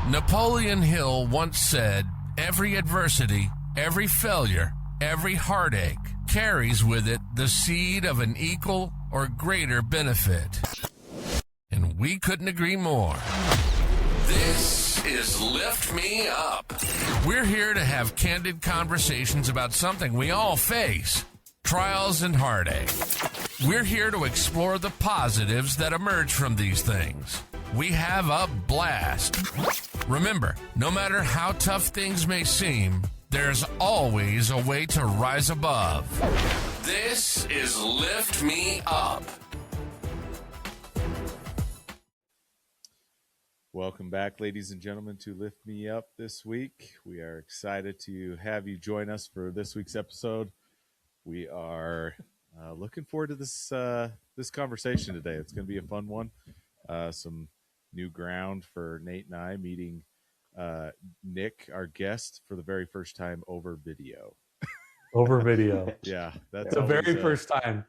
Napoleon Hill once said, "Every adversity, every failure, every heartache carries with it the seed of an equal or greater benefit." And we couldn't agree more. This is Lift Me Up. We're here to have candid conversations about something we all face, trials and heartache. We're here to explore the positives that emerge from these things. We have a blast. Remember, no matter how tough things may seem, there's always a way to rise above. This is Lift Me Up. Welcome back, ladies and gentlemen, to Lift Me Up this week. We are excited to have you join us for this week's episode. We are looking forward to this conversation today. It's going to be a fun one. Some new ground for Nate and I, meeting Nick, our guest, for the very first time over video. Over video. Yeah, that's the very first time.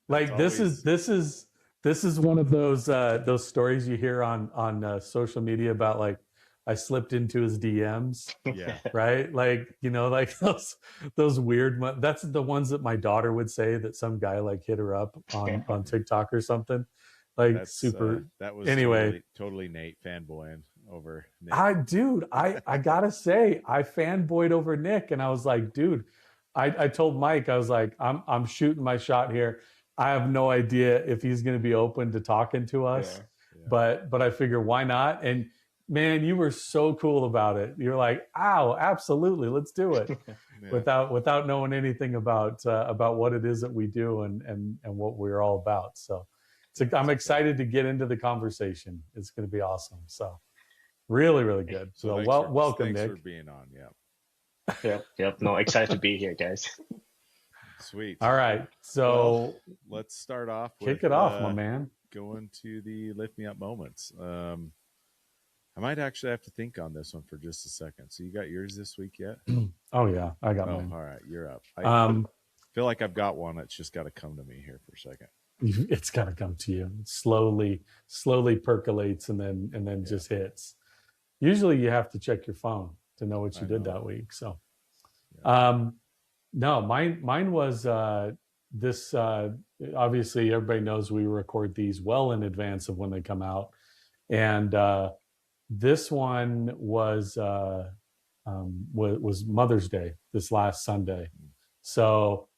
Like this is one of those stories you hear on social media about, like, I slipped into his DMs. Yeah. Right. Like, you know, like those weird, that's the ones that my daughter would say that some guy like hit her up on TikTok or something. Like, that's super. That was anyway. Totally Nate fanboying over Nick. I gotta say, I fanboyed over Nick, and I was like, dude, I told Mike, I was like, I'm shooting my shot here. I have no idea if he's going to be open to talking to us, but I figure, why not? And man, you were so cool about it. You're like, "Ow, absolutely, let's do it," without knowing anything about what it is that we do and what we're all about. So I'm excited to get into the conversation. It's going to be awesome. So really, really good. So welcome, Nick. Thanks for being on. Yeah. Yep. No, excited to be here, guys. Sweet. All right. So let's start off. Kick it off, my man. Going to the Lift Me Up moments. I might actually have to think on this one for just a second. So you got yours this week yet? Oh yeah, I got mine. All right, you're up. I feel like I've got one. It's just got to come to me here for a second. It's got to come to you. It slowly percolates and then just hits. Usually you have to check your phone to know what you did that week. So, no, mine was this. Obviously, everybody knows we record these well in advance of when they come out, and this one was Mother's Day this last Sunday. So,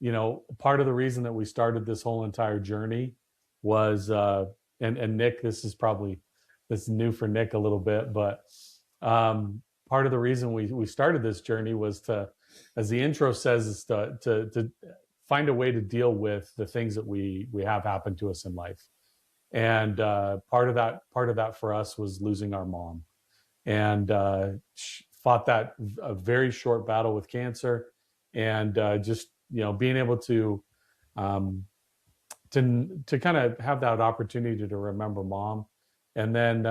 you know, part of the reason that we started this whole entire journey was, and Nick, this is new for Nick a little bit, but part of the reason we started this journey was to, as the intro says, is to find a way to deal with the things that we have happen to us in life. And part of that for us was losing our mom, and fought that a very short battle with cancer, and just, you know, being able to kind of have that opportunity to remember mom, and then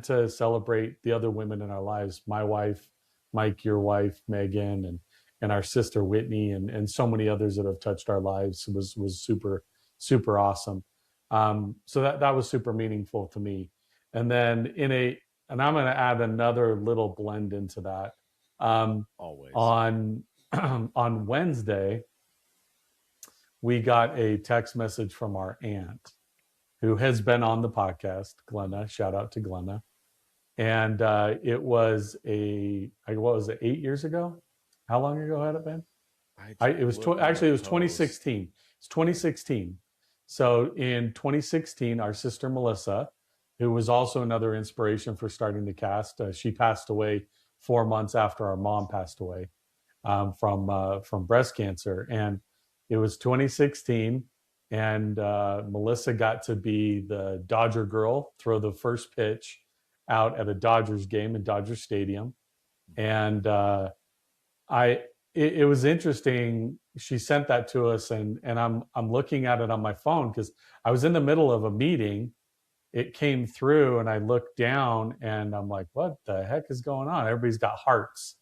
to celebrate the other women in our lives, my wife, Mike, your wife, Megan, and our sister Whitney, and so many others that have touched our lives. Was super, super awesome. So that was super meaningful to me. And then and I'm going to add another little blend into that. Always on Wednesday, we got a text message from our aunt, who has been on the podcast, Glenna. Shout out to Glenna. And it was what was it, 8 years ago? How long ago had it been? It was 2016. It's 2016. So in 2016, our sister Melissa, who was also another inspiration for starting the cast, she passed away 4 months after our mom passed away from breast cancer. And it was 2016, and Melissa got to be the Dodger girl, throw the first pitch out at a Dodgers game in Dodger Stadium. And it was interesting. She sent that to us, and I'm looking at it on my phone because I was in the middle of a meeting. It came through, and I looked down, and I'm like, what the heck is going on? Everybody's got hearts,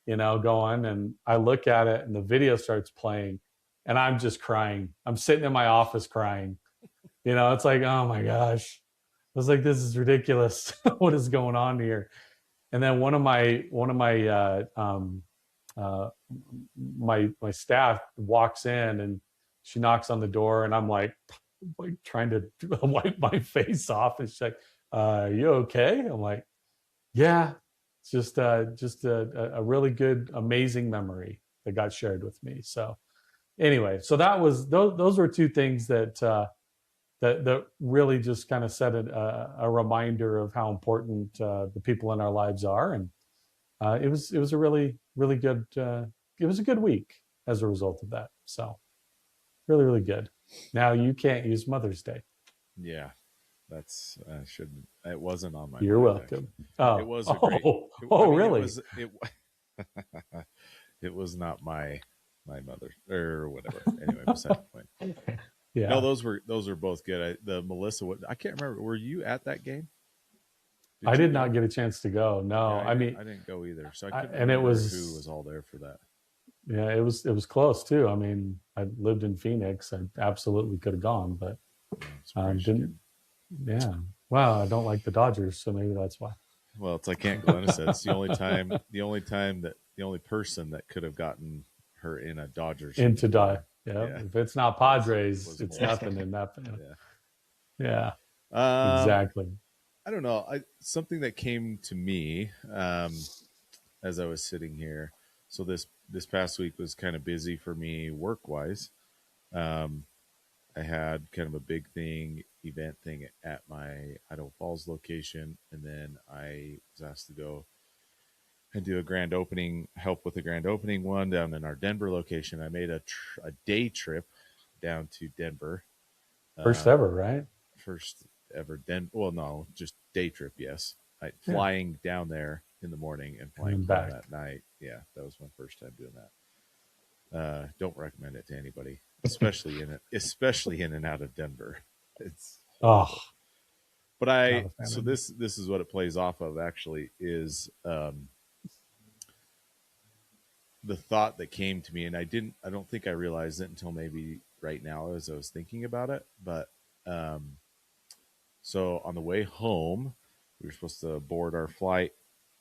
you know, going. And I look at it, and the video starts playing, and I'm just crying. I'm sitting in my office crying. You know, it's like, oh my gosh, was like, this is ridiculous. What is going on here? And then one of my my staff walks in and she knocks on the door, and I'm like trying to wipe my face off, and she's like, you okay? I'm like, yeah, it's just a really good, amazing memory that got shared with me. So anyway, so that was those were two things that that really just kind of set a reminder of how important the people in our lives are. And it was a really good it was a good week as a result of that. So really good. Now you can't use Mother's Day. Yeah, that's I shouldn't. It wasn't on my. You're mind, welcome. actually. Oh, It was a great. Really? It was not my mother or whatever. Anyway, beside the point. Yeah. No, those were both good. The Melissa, I can't remember. Were you at that game? I did not get a chance to go. No, Yeah, I mean, I didn't go either. So I couldn't and it remember was who was all there for that. Yeah, it was close too. I mean, I lived in Phoenix. I absolutely could have gone, but didn't. Yeah. Wow, I don't like the Dodgers, so maybe that's why. Well, it's like Aunt Glenna said. It's the only person that could have gotten her in a Dodgers into die. Yeah. If it's not Padres, was it's Melissa. nothing in that. Yeah. Yeah. Exactly. I don't know. Something that came to me as I was sitting here. So this past week was kind of busy for me work wise. I had kind of a big event thing at my Idaho Falls location, and then I was asked to go and do help with the grand opening one down in our Denver location. I made a day trip down to Denver. First ever, right? First ever Well, no, just day trip. Yes, flying down there in the morning and flying back that night. Yeah, that was my first time doing that. Don't recommend it to anybody, especially in and out of Denver. It's but so this is what it plays off of. Actually, is the thought that came to me, and I don't think I realized it until maybe right now as I was thinking about it. But so on the way home, we were supposed to board our flight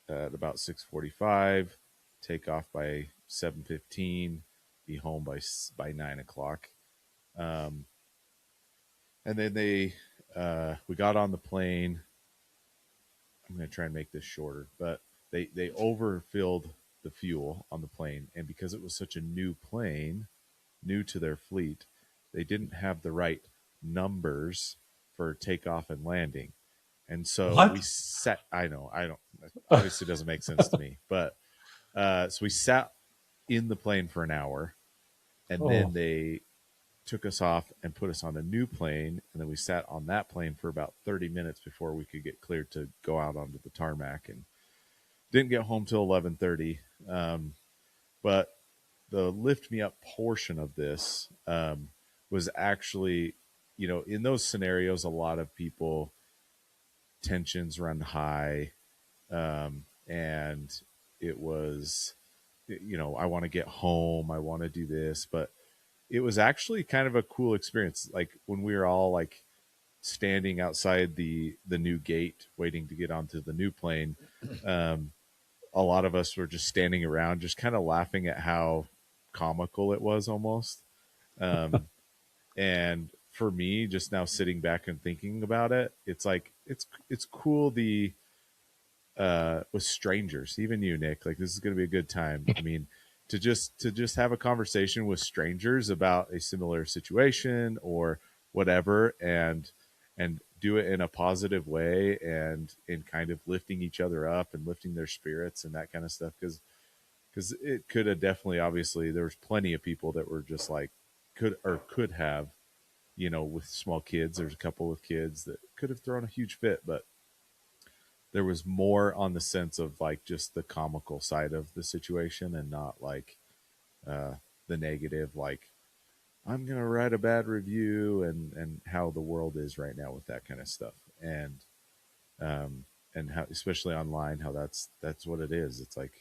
at about 6:45, take off by 7:15, be home by 9:00. And then we got on the plane. I'm going to try and make this shorter, but they overfilled the fuel on the plane, and because it was such a new plane, new to their fleet, they didn't have the right numbers for takeoff and landing. And so we sat, I don't, obviously doesn't make sense to me, but so we sat in the plane for an hour, and then they took us off and put us on a new plane, and then we sat on that plane for about 30 minutes before we could get cleared to go out onto the tarmac, and didn't get home till 11:30. But the lift me up portion of this was actually, in those scenarios, a lot of people, tensions run high, and it was, I want to get home, I want to do this, but it was actually kind of a cool experience. Like when we were all like standing outside the new gate waiting to get onto the new plane, a lot of us were just standing around just kind of laughing at how comical it was almost. And for me, just now sitting back and thinking about it, it's like it's cool with strangers, even you, Nick, like this is going to be a good time. I mean, to just have a conversation with strangers about a similar situation or whatever, and do it in a positive way, and in kind of lifting each other up and lifting their spirits and that kind of stuff. Because it could have definitely, obviously, there was plenty of people that were just like could have, with small kids. There's a couple of kids that could have thrown a huge fit, but there was more on the sense of like just the comical side of the situation, and not like the negative, like I'm going to write a bad review and how the world is right now with that kind of stuff. And how, especially online, how that's what it is. It's like,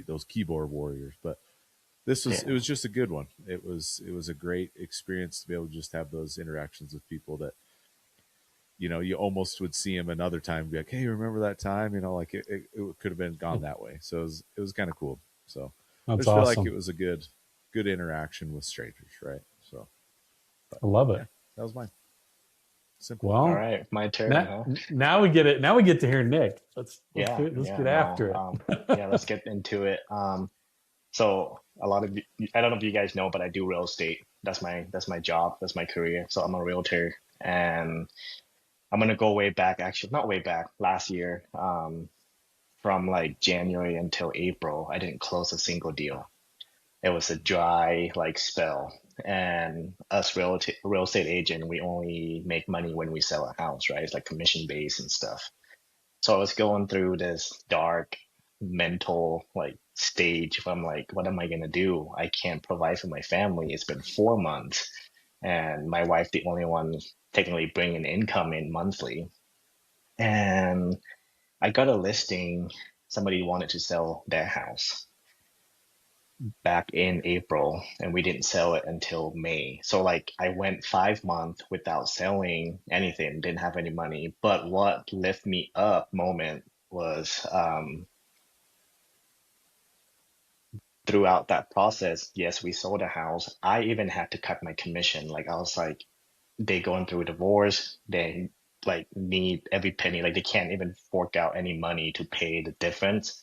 those keyboard warriors, but it was just a good one. It was a great experience to be able to just have those interactions with people that you almost would see him another time and be like, hey, remember that time? Like it could have been gone that way. So it was kind of cool. So I That's just feel like awesome. it was a good interaction with strangers, right? So I love yeah, it. that was mine. Simple. All Well, right, my turn, huh? now we get it. Now we get to hear Nick. Let's Yeah, do it. Let's yeah, get no, after yeah, let's get into it. So a lot of I don't know if you guys know, but I do real estate. That's my job. That's my career. So I'm a realtor, and I'm gonna go way back. Actually, not way back. Last year, from like January until April, I didn't close a single deal. It was a dry like spell. And us real estate agent, we only make money when we sell a house, right? It's like commission based and stuff. So I was going through this dark mental like stage. I'm like, what am I gonna do? I can't provide for my family. It's been 4 months, and my wife the only one technically bringing income in monthly. And I got a listing. Somebody wanted to sell their house back in April, and we didn't sell it until May. So like I went 5 months without selling anything, didn't have any money. But what lift me up moment was throughout that process, yes, we sold a house. I even had to cut my commission. Like I was like, they going through a divorce, they like need every penny, like they can't even fork out any money to pay the difference.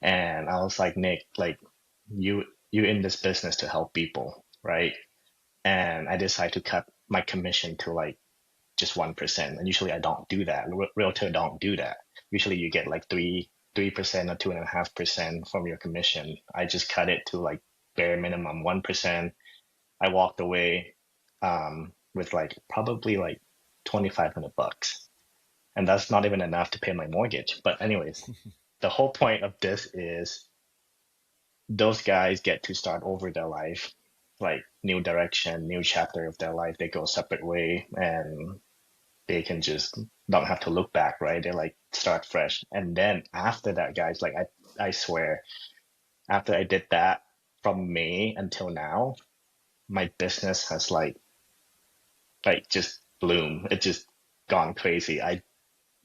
And I was like, Nick, like you you in this business to help people, right? And I decided to cut my commission to like just 1%. And usually I don't do that. Realtor don't do that. Usually you get like 3% or 2.5% from your commission. I just cut it to like bare minimum 1%. I walked away with like probably like 2,500 bucks. And that's not even enough to pay my mortgage. But anyways, the whole point of this is those guys get to start over their life, like new direction, new chapter of their life. They go a separate way and they can just don't have to look back, right? They like start fresh. And then after that, guys, like I swear, after I did that from May until now, my business has like just bloom. It just gone crazy. I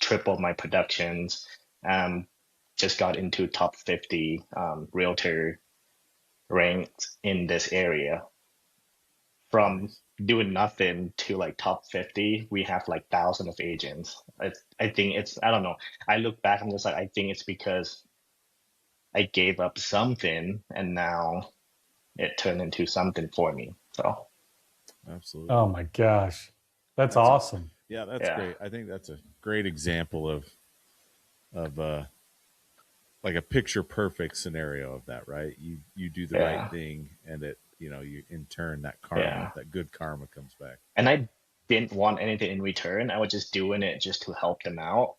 tripled my productions. Um, just got into top 50 realtor ranked in this area. From Nice. doing nothing to like top 50, we have like thousands of agents. I think it's, I don't know. I look back, I'm just like, I think it's because I gave up something and now it turned into something for me. So Absolutely. Oh my gosh, that's That's a awesome. yeah, that's yeah, great. I think that's a great example of like a picture perfect scenario of that, right? You do the right yeah, thing, and it you in turn that karma, yeah. that good karma comes back. And I didn't want anything in return. I was just doing it just to help them out.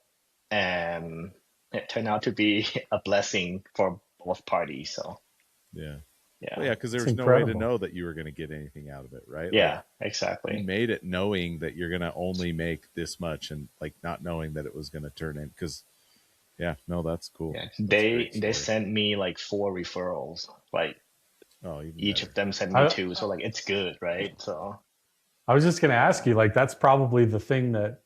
And it turned out to be a blessing for both parties. So Yeah. Well, yeah, yeah, because there It's was no way to incredible. know that you were going to get anything out of it, right? Like yeah, you exactly. made it knowing that you're going to only make this much, and like not knowing that it was going to turn in. Because yeah, no, that's cool. Yeah, That's a they great they story. sent me like 4 referrals. Like Oh, even each of better. them sent me I two, so like it's good, right? So I was just going to ask yeah, you, like, that's probably the thing that,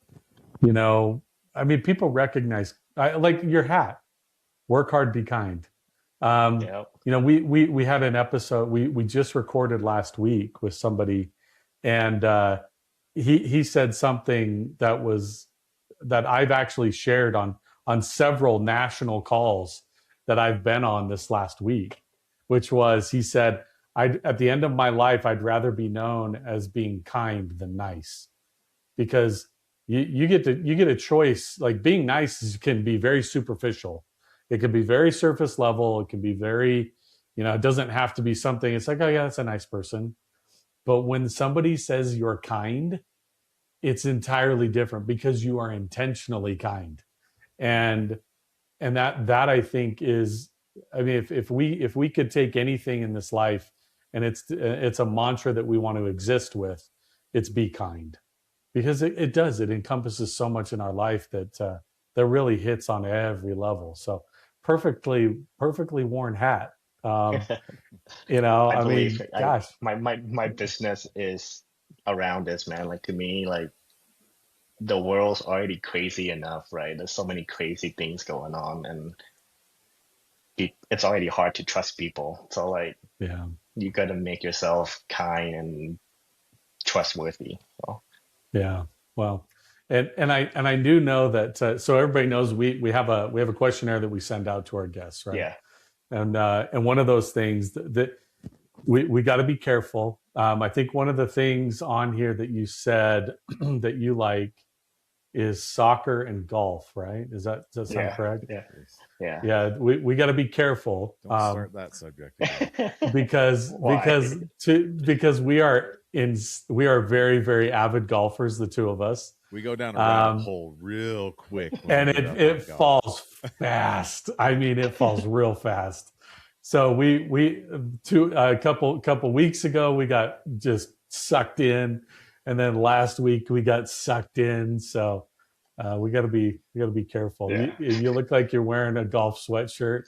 you know, I mean, people recognize, like your hat, work hard, be kind. yeah, We had an episode we just recorded last week with somebody, and he said something that I've actually shared on several national calls that I've been on this last week, which was he said, I at the end of my life I'd rather be known as being kind than nice, because you get a choice. Like being nice can be very superficial, it can be very surface level, it can be very, it doesn't have to be something, it's like, oh yeah, that's a nice person. But when somebody says you're kind, it's entirely different because you are intentionally kind. And and that I think is, I mean, if we could take anything in this life, and it's a mantra that we want to exist with, it's be kind, because it encompasses so much in our life that really hits on every level. So perfectly worn hat. um I I believe mean, it. I gosh. my business is around this, man. Like to me, like the world's already crazy enough, right? There's so many crazy things going on, and it's already hard to trust people. So like Yeah. you got to make yourself kind and trustworthy. So Yeah. Well, and I do know that so everybody knows we have a questionnaire that we send out to our guests, right? yeah, And one of those things that we got to be careful. I think one of the things on here that you said that you like is soccer and golf, right? Does that sound yeah, correct? yeah, Yes. yeah. Yeah, we got to be careful. Don't start that subject again. because Why? because we are very very avid golfers, the two of us, We go down a rabbit um, hole real quick when and we get it up it on golf. falls fast. I mean, it falls real fast. So we a couple weeks ago we got just sucked in, and then last week we got sucked in. So we got to be careful. Yeah, You look like you're wearing a golf sweatshirt.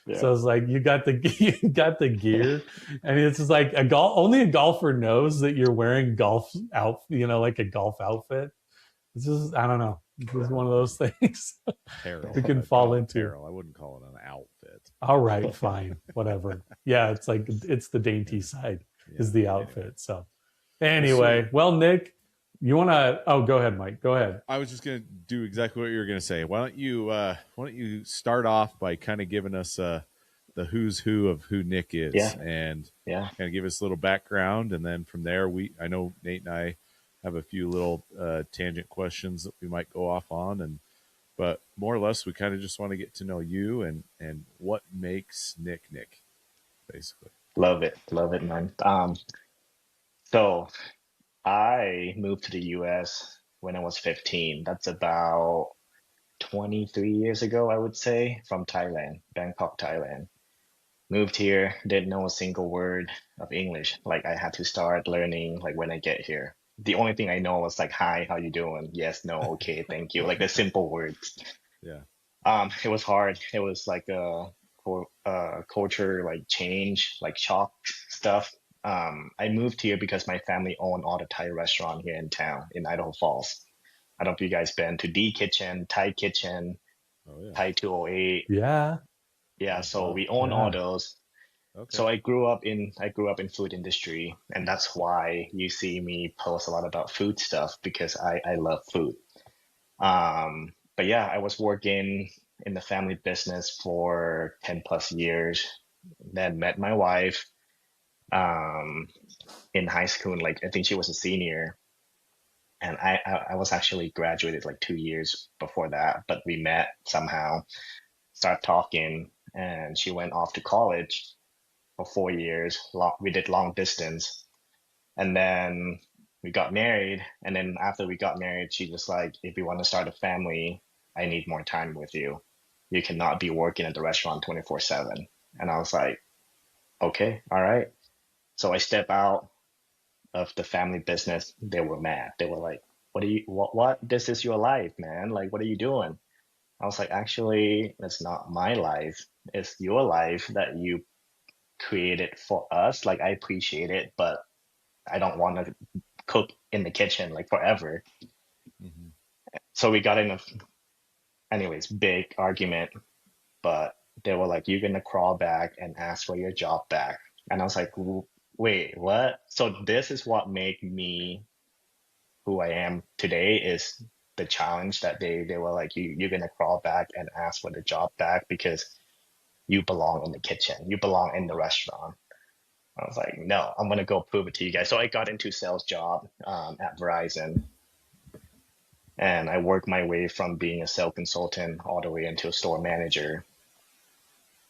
yeah, So it's like you got the you got the gear, and it's just like only a golfer knows that you're wearing like a golf outfit. It's just I don't know. It's just one of those things Apparel. we can I'd fall call it into. apparel. I wouldn't call it an outfit. All right, fine, whatever. Yeah, it's like it's the dainty side is the outfit. Anyway. So anyway, well, Nick, you want to? Oh, go ahead, Mike. Go ahead. I was just going to do exactly what you were going to say. Why don't you start off by kind of giving us the who's who of who Nick is, yeah, and yeah. kind of give us a little background, and then from there I know Nate and I have a few little tangent questions that we might go off on, but more or less we kind of just want to get to know you and what makes Nick, basically. Love it, man. So I moved to the U.S. when I was 15. That's about 23 years ago, I would say, from Thailand, Bangkok, Thailand. Moved here, didn't know a single word of English. Like I had to start learning like when I get here. The only thing I know was like, hi, how you doing? Yes, no, okay, thank you. Like the simple words. Yeah. It was hard. It was like a culture like change, like shock stuff. I moved here because my family owned all the Thai restaurant here in town in Idaho Falls. I don't know if you guys been to D Kitchen, Thai Kitchen, Oh yeah. Thai 208. Yeah. Yeah, so Wow. we own all Yeah. those. Okay. So I grew up in food industry, and that's why you see me post a lot about food stuff because I love food. But yeah, I was working in the family business for 10 plus years, then met my wife um in high school. Like I think she was a senior, and I was actually graduated like 2 years before that, but we met somehow, start talking, and she went off to college for 4 years. We did long distance, and then we got married. And then after we got married, she just like, if you want to start a family, I need more time with you. You cannot be working at the restaurant 24/7. And I was like, okay, all right. So I step out of the family business. They were mad. They were like, what? This is your life, man. Like, what are you doing? I was like, actually, it's not my life. It's your life that you created for us. Like, I appreciate it, but I don't want to cook in the kitchen like forever. Mm-hmm. So we got in anyways, big argument, but they were like, you're gonna crawl back and ask for your job back. And I was like, wait, what? So this is what made me who I am today is the challenge that they were like, you're gonna crawl back and ask for the job back because you belong in the kitchen, you belong in the restaurant. I was like, no, I'm gonna go prove it to you guys. So I got into sales job at Verizon, and I worked my way from being a sales consultant all the way into a store manager.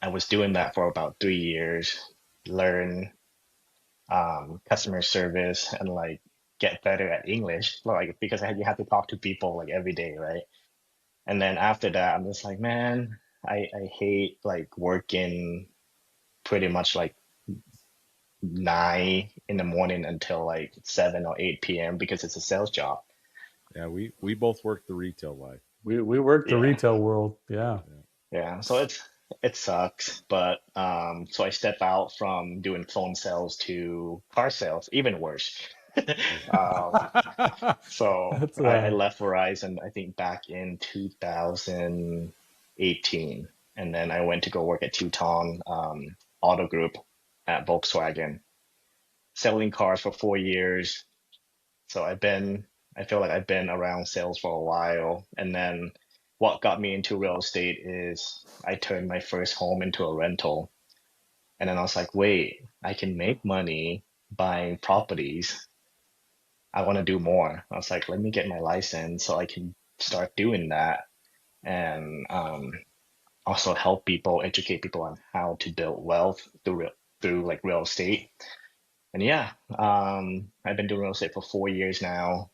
I was doing that for about 3 years, learn customer service and like get better at English, like because you have to talk to people like every day, right? And then after that, I'm just like, man, I hate like working pretty much like 9 in the morning until like 7 or 8 p.m. because it's a sales job. Yeah, we both work the retail life. We work the Yeah, retail world. Yeah. yeah. So it sucks, but so I step out from doing phone sales to car sales, even worse. Um, so That's I left Verizon, I think back in 2018. And then I went to go work at Teuton Auto Group at Volkswagen, selling cars for 4 years. So I feel like I've been around sales for a while. And then what got me into real estate is I turned my first home into a rental. And then I was like, wait, I can make money buying properties. I want to do more. I was like, let me get my license so I can start doing that and also help people, educate people on how to build wealth through like real estate. And yeah, I've been doing real estate for 4 years now.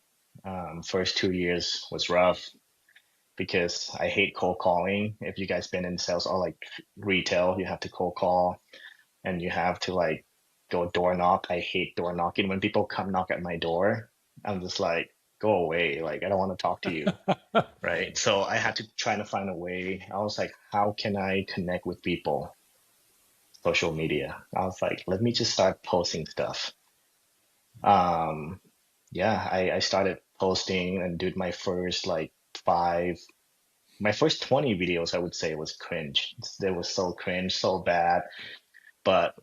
First 2 years was rough because I hate cold calling. If you guys been in sales or like retail, you have to cold call and you have to like go door knock. I hate door knocking. When people come knock at my door, I'm just like, go away. Like, I don't want to talk to you. Right. So I had to try to find a way. I was like, how can I connect with people? Social media. I was like, let me just start posting stuff. Um, yeah, I started posting and did my first like my first 20 videos, I would say was cringe. They were so cringe, so bad. But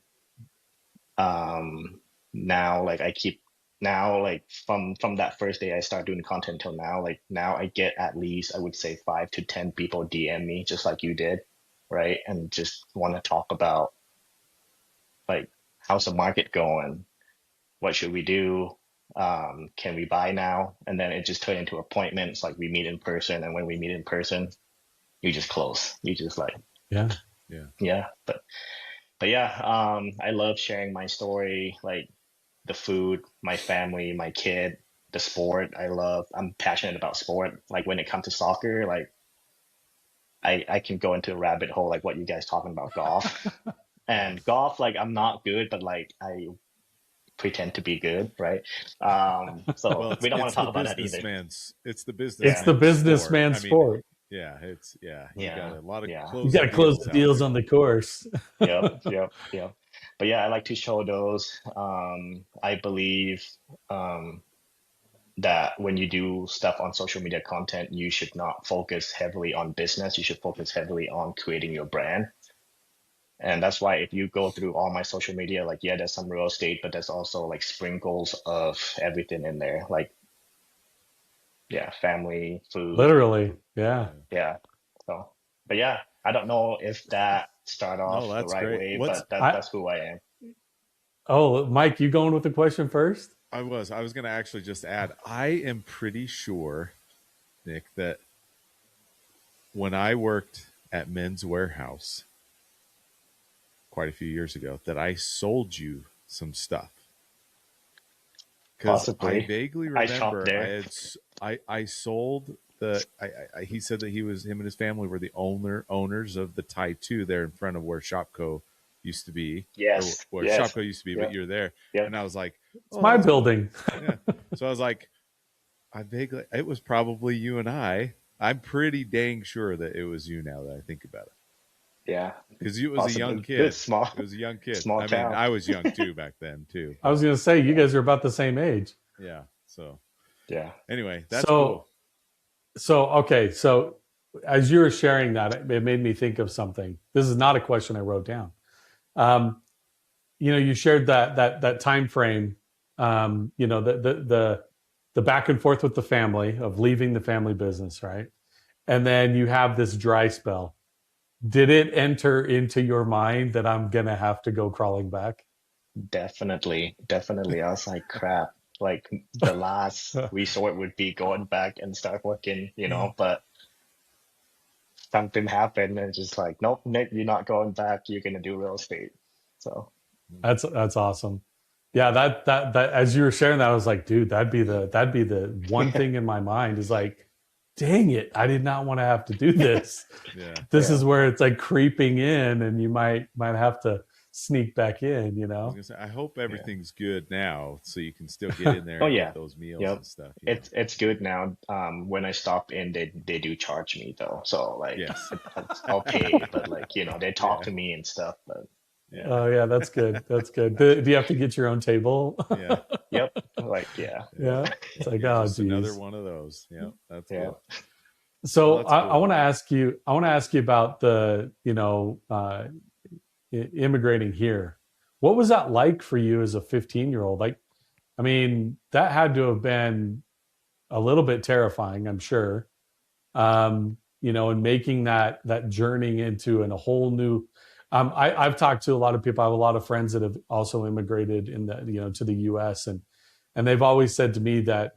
um now like I keep now like from that first day I started doing content till now, like now I get at least I would say 5 to 10 people DM me just like you did, right? And just want to talk about like how's the market going? What should we do? Can we buy now? And then it just turned into appointments, like we meet in person, and when we meet in person, you just close. You just like, yeah. Yeah. yeah. But yeah, I love sharing my story, like the food, my family, my kid, the sport. I'm passionate about sport. Like when it comes to soccer, like I can go into a rabbit hole like what you guys talking about golf. And golf, like I'm not good, but like I pretend to be good, right? Well, So we don't want it's to the talk about that either. businessman's it's the It's the businessman's sport. businessman I mean, sport. yeah, you got Yeah, a lot of yeah. You closing got to close deals the out deals there. on the course. Yep, yep, yep. But yeah, I like to show those. I believe um, that when you do stuff on social media content, you should not focus heavily on business. You should focus heavily on creating your brand. And that's why if you go through all my social media, like, yeah, there's some real estate, but there's also like sprinkles of everything in there. Like, yeah, family, food. Literally. Yeah. Yeah. So, but yeah, I don't know if that start No, off the that's right great. way, What's but that I that's who I am. Oh, Mike, you going with the question first? I was going to actually just add, I am pretty sure, Nick, that when I worked at Men's Warehouse quite a few years ago, that I sold you some stuff. Because I Possibly. vaguely I shop remember there. I sold he said that him and his family were the owners of the Tai 2 there in front of where Shopco used to be, or Yes. where Yes. Shopco used to be, but Yep. you're there. Yep. And I was like, It's oh, my that's cool. building. Yeah. So I was like, it was probably you and I. I'm pretty dang sure that it was you now that I think about it. Yeah. Because it was a young Possibly. This kid. small It was a young kid. small I mean, town. I was young too back then too. I was But going to say, you Yeah. guys are about the same age. yeah. So Yeah. anyway, that's So, cool. okay. So, as you were sharing that, it made me think of something. This is not a question I wrote down. Um, you shared that time frame. The back and forth with the family of leaving the family business, right? And then you have this dry spell. Did it enter into your mind that I'm gonna have to go crawling back? Definitely. Definitely. I was like, crap. Like the last resort would be going back and start working, but something happened and just like, nope, Nick, you're not going back. You're gonna do real estate. So That's awesome. Yeah, that as you were sharing that, I was like, dude, that'd be the one thing in my mind is like, dang it, I did not want to have to do this. Yeah. This yeah. is where it's like creeping in, and you might have to sneak back in. I was gonna say, I hope Yeah. everything's good now, so you can still get in there Oh and yeah. get those meals Yep. and stuff. It's good now. When I stop in, they do charge me though. So like Yes. I'll pay, but like they talk Yeah. to me and stuff. But Yeah. Oh yeah, that's good. That's good. Do you have to get your own table? Yeah. Yep. Like, yeah. Yeah. It's like, You're oh just another geez. one of those. Yeah. That's Yeah. good. Well, So that's I cool. want to ask you. I want to ask you about the immigrating here. What was that like for you as a 15-year-old? Like, I mean, that had to have been a little bit terrifying, I'm sure. And making that journey into a whole new. I've talked to a lot of people. I have a lot of friends that have also immigrated to the U.S. and they've always said to me that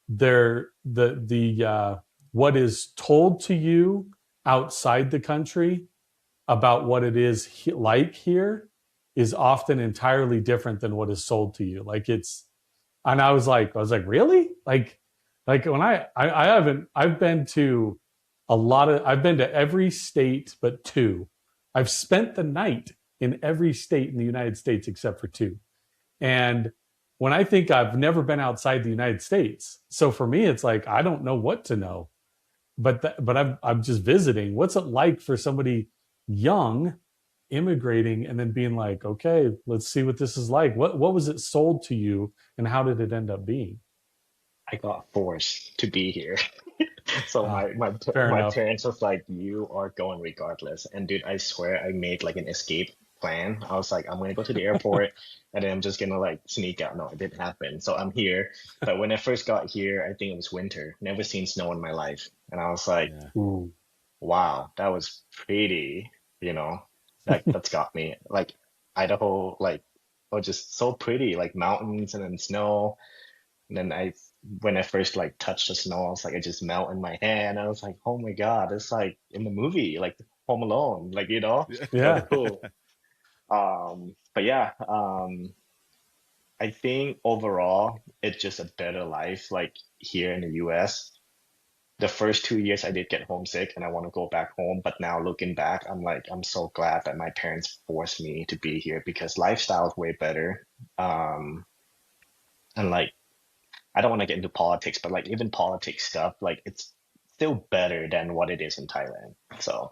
they're the what is told to you outside the country about what it is like here is often entirely different than what is sold to you. Like it's, and I was like, really? Like when I haven't, I've been to every state but two. I've spent the night in every state in the United States except for two. And when I think I've never been outside the United States, so for me, it's like, I don't know what to know, but I'm just visiting. What's it like for somebody young immigrating and then being like, okay, let's see what this is like. What was it sold to you and how did it end up being? I got forced to be here. So Ah, my fair my enough. parents was like, "You are going regardless." And dude, I swear I made like an escape plan. I was like, "I'm gonna go to the airport, and then I'm just gonna like sneak out." No, it didn't happen. So I'm here. But when I first got here, I think it was winter. Never seen snow in my life, and I was like, Yeah. Ooh. "Wow, that was pretty." You know, that's got me. Like Idaho, like oh, just so pretty, like mountains and then snow. And then when I first like touched the snow, I was like, it just melt in my hand. I was like, oh my God, it's like in the movie, like Home Alone, like, it was Yeah. cool. But yeah, I think overall, it's just a better life, like here in the US. The first 2 years I did get homesick and I want to go back home. But now looking back, I'm like, I'm so glad that my parents forced me to be here because lifestyle is way better. Um, and like, I don't want to get into politics, but like even politics stuff, like it's still better than what it is in Thailand. So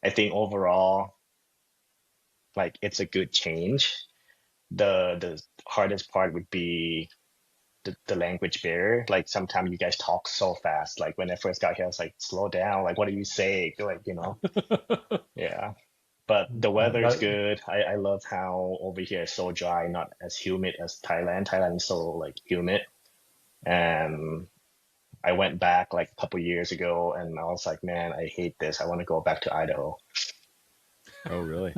I think overall, like it's a good change. The hardest part would be the language barrier. Like sometimes you guys talk so fast. Like when I first got here, I was like, slow down. Like what are you saying? Like, yeah. But the weather is That, good. I love how over here is so dry, not as humid as Thailand. Thailand is so like humid. And I went back like a couple years ago and I was like, man, I hate this. I want to go back to Idaho. Oh, really?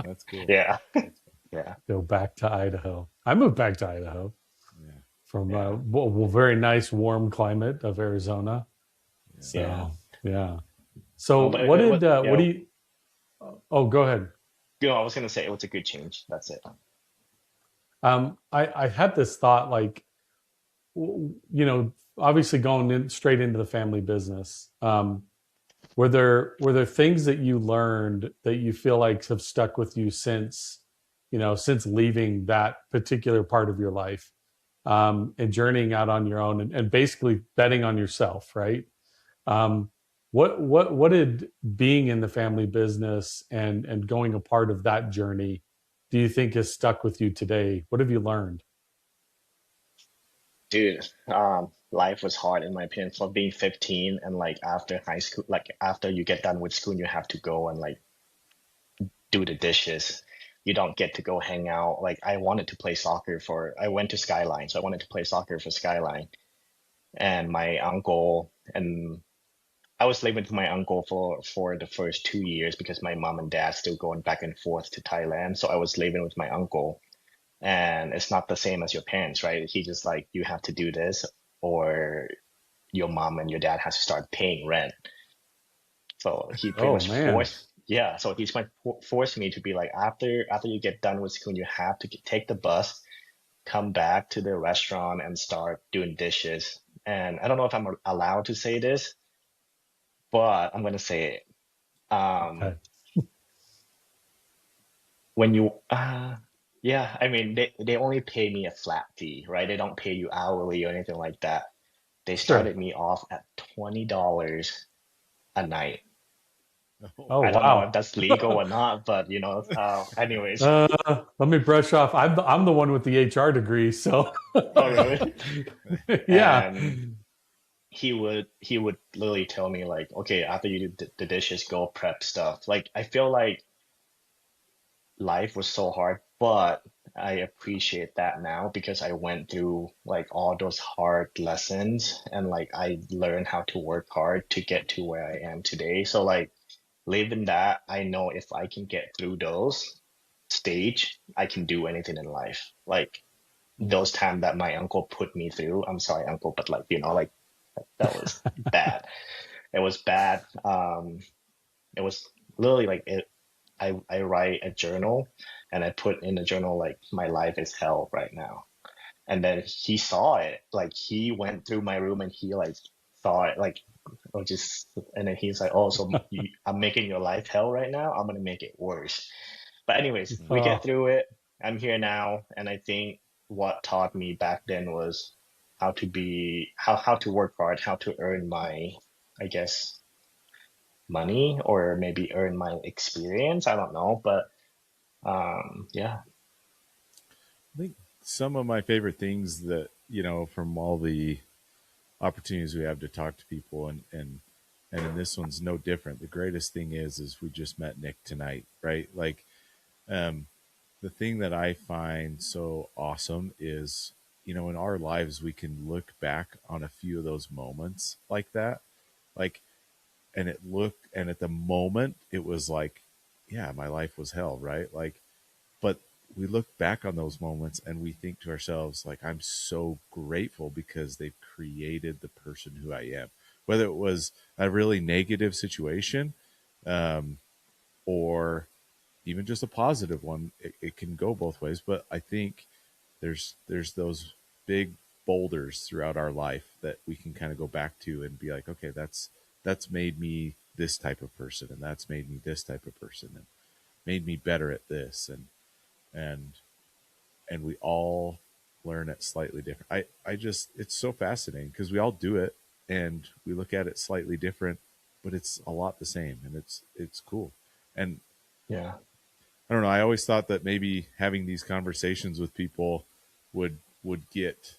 That's cool. Yeah. That's cool. Yeah. go back to Idaho. I moved back to Idaho Yeah. from Yeah. very nice warm climate of Arizona. Yeah. Yeah. So yeah. So No, but what do you? Oh, go ahead. I was gonna say it was a good change. That's it. I had this thought like, obviously going straight into the family business. Were there things that you learned that you feel like have stuck with you since leaving that particular part of your life, and journeying out on your own and basically betting on yourself, right? Um, what did being in the family business and going a part of that journey do you think has stuck with you today? What have you learned? Dude, life was hard in my opinion for being 15 and like after high school, like after you get done with school, you have to go and like do the dishes. You don't get to go hang out. Like I wanted to play soccer I went to Skyline, so I wanted to play soccer for Skyline. And my uncle and I was living with my uncle for the first 2 years because my mom and dad still going back and forth to Thailand. So I was living with my uncle, and it's not the same as your parents, right? He just like you have to do this, or your mom and your dad has to start paying rent. So he pretty Oh much man. yeah. So he's pretty much forced me to be like after you get done with school, you have to take the bus, come back to the restaurant, and start doing dishes. And I don't know if I'm allowed to say this, but I'm gonna say it. Okay. Um, when you yeah, I mean they only pay me a flat fee, right? They don't pay you hourly or anything like that. They Sure. started me off at $20 a night. Oh, I don't know if wow. that's legal or not, but anyways. Let me brush off. I'm the one with the HR degree, so Oh, really? yeah. And he would literally tell me like, okay, after you do the dishes, go prep stuff. Like I feel like life was so hard, but I appreciate that now because I went through like all those hard lessons and like I learned how to work hard to get to where I am today. So like living that, I know if I can get through those stage, I can do anything in life. Like those time that my uncle put me through, I'm sorry, uncle, but like, like that was bad. It was bad. It was literally like it. I write a journal and I put in the journal like my life is hell right now. And then he saw it. Like he went through my room and he like saw it like or just and then he's like, oh, so I'm making your life hell right now. I'm gonna make it worse. But anyways, we get Oh, through it. I'm here now, and I think what taught me back then was how to work hard, how to earn my, I guess, money or maybe earn my experience. I don't know, but yeah, I think some of my favorite things that, from all the opportunities we have to talk to people and in this one's no different. The greatest thing is we just met Nick tonight, right? Like, um, the thing that I find so awesome is, in our lives, we can look back on a few of those moments like that. Like, and at the moment, it was like, yeah, my life was hell, right? Like, but we look back on those moments and we think to ourselves, like, I'm so grateful because they've created the person who I am. Whether it was a really negative situation, um, or even just a positive one, it can go both ways. But I think there's those big boulders throughout our life that we can kind of go back to and be like, okay, that's made me this type of person, and that's made me this type of person, and made me better at this, and and we all learn it slightly different. I just it's so fascinating because we all do it and we look at it slightly different, but it's a lot the same, and it's cool. And yeah, I don't know. I always thought that maybe having these conversations with people would get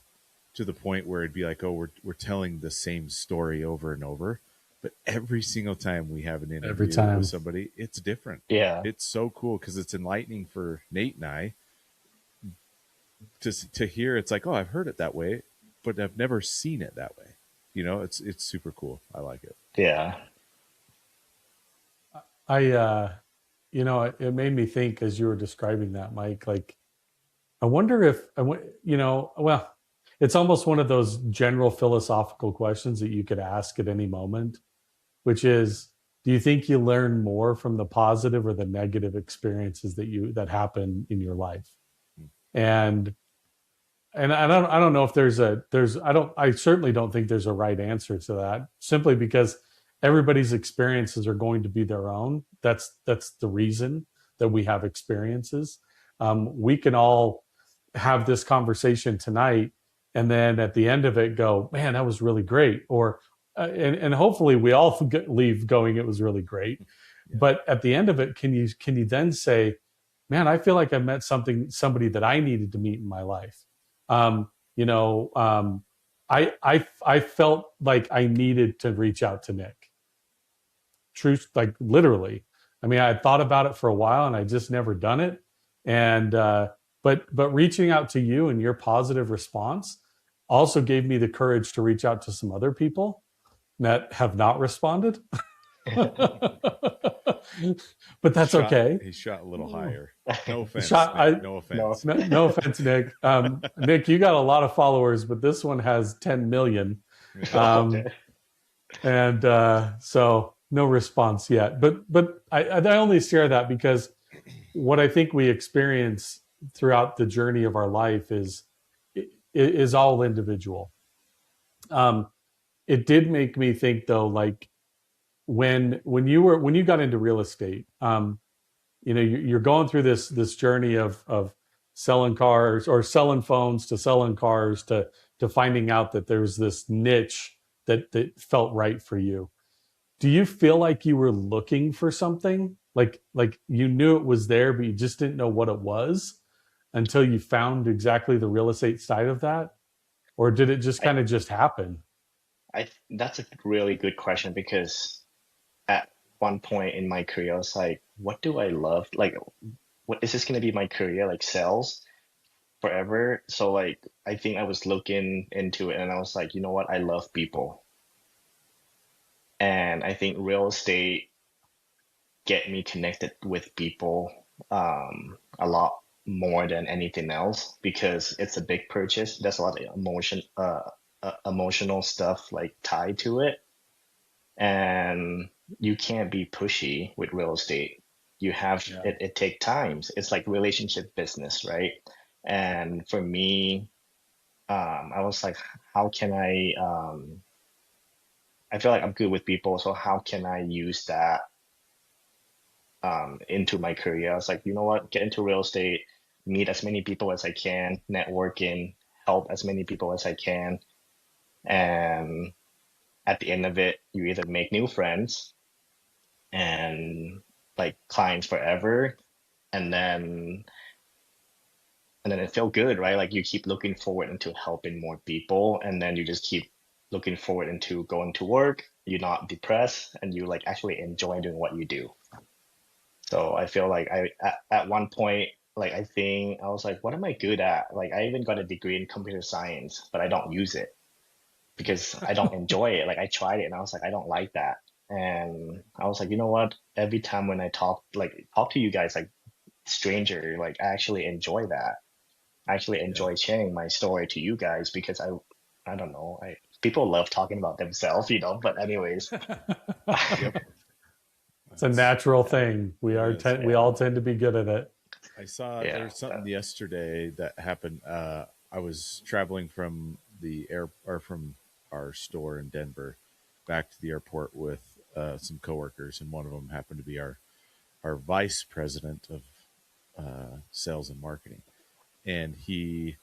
to the point where it'd be like, oh, we're telling the same story over and over. But every single time we have an every interview with time. somebody, it's different. yeah, It's so cool because it's enlightening for Nate and I to hear. It's like, oh, I've heard it that way, but I've never seen it that way. It's super cool. I like it. yeah, It made me think as you were describing that, Mike, like, I wonder if, well, it's almost one of those general philosophical questions that you could ask at any moment, which is, do you think you learn more from the positive or the negative experiences that happen in your life? And I don't know if I certainly don't think there's a right answer to that, simply because everybody's experiences are going to be their own. That's the reason that we have experiences. We can all have this conversation tonight, and then at the end of it go, man, that was really great, or and hopefully we all leave going, it was really great. Yeah. But at the end of it, can you then say, man, I feel like I met somebody that I needed to meet in my life. Um, you know, I felt like I needed to reach out to Nick. Truth, like literally. I mean, I had thought about it for a while and I just never done it. And but reaching out to you and your positive response also gave me the courage to reach out to some other people that have not responded. But that's okay. He shot a little higher. No offense. No offense. No offense, Nick. Nick, you got a lot of followers, but this one has 10 million. And so no response yet. But I only share that because what I think we experience throughout the journey of our life is all individual. It did make me think though, like when you got into real estate, you're going through this journey of selling cars or selling phones to selling cars to finding out that there's this niche that felt right for you. do you feel like you were looking for something? Like you knew it was there, but you just didn't know what it was until you found exactly the real estate side of that? Or did it just I kind of just happen? that's a really good question because at one point in my career, I was like, what do I love? Like, what is this going to be my career? Like sales forever? So like, I think I was looking into it and I was like, you know what? I love people. And I think real estate get me connected with people a lot more than anything else because it's a big purchase. There's a lot of emotional stuff like tied to it, and you can't be pushy with real estate. You have Yeah. it take times. It's like relationship business, right? And for me, I was like, how can I feel like I'm good with people, so how can I use that into my career? I was like, you know what, get into real estate, meet as many people as I can, networking, help as many people as I can. And at the end of it, you either make new friends and like clients forever, and then it felt good, right? Like you keep looking forward into helping more people, and then you just keep looking forward into going to work. You're not depressed, and you like actually enjoy doing what you do. So I feel like at one point, like I think I was like, what am I good at? Like I even got a degree in computer science, but I don't use it because I don't enjoy it. Like I tried it and I was like, I don't like that. And I was like, you know what? Every time when I talk to you guys like stranger, like I actually enjoy that. I actually Yeah. enjoy sharing my story to you guys because I don't know, I people love talking about themselves, but anyways, Yep. It's a That's, natural thing. it is. We all yeah, tend to be good at it. I saw yeah, there's something yesterday that happened. I was traveling from the air or from our store in Denver back to the airport with some coworkers, and one of them happened to be our vice president of sales and marketing. And he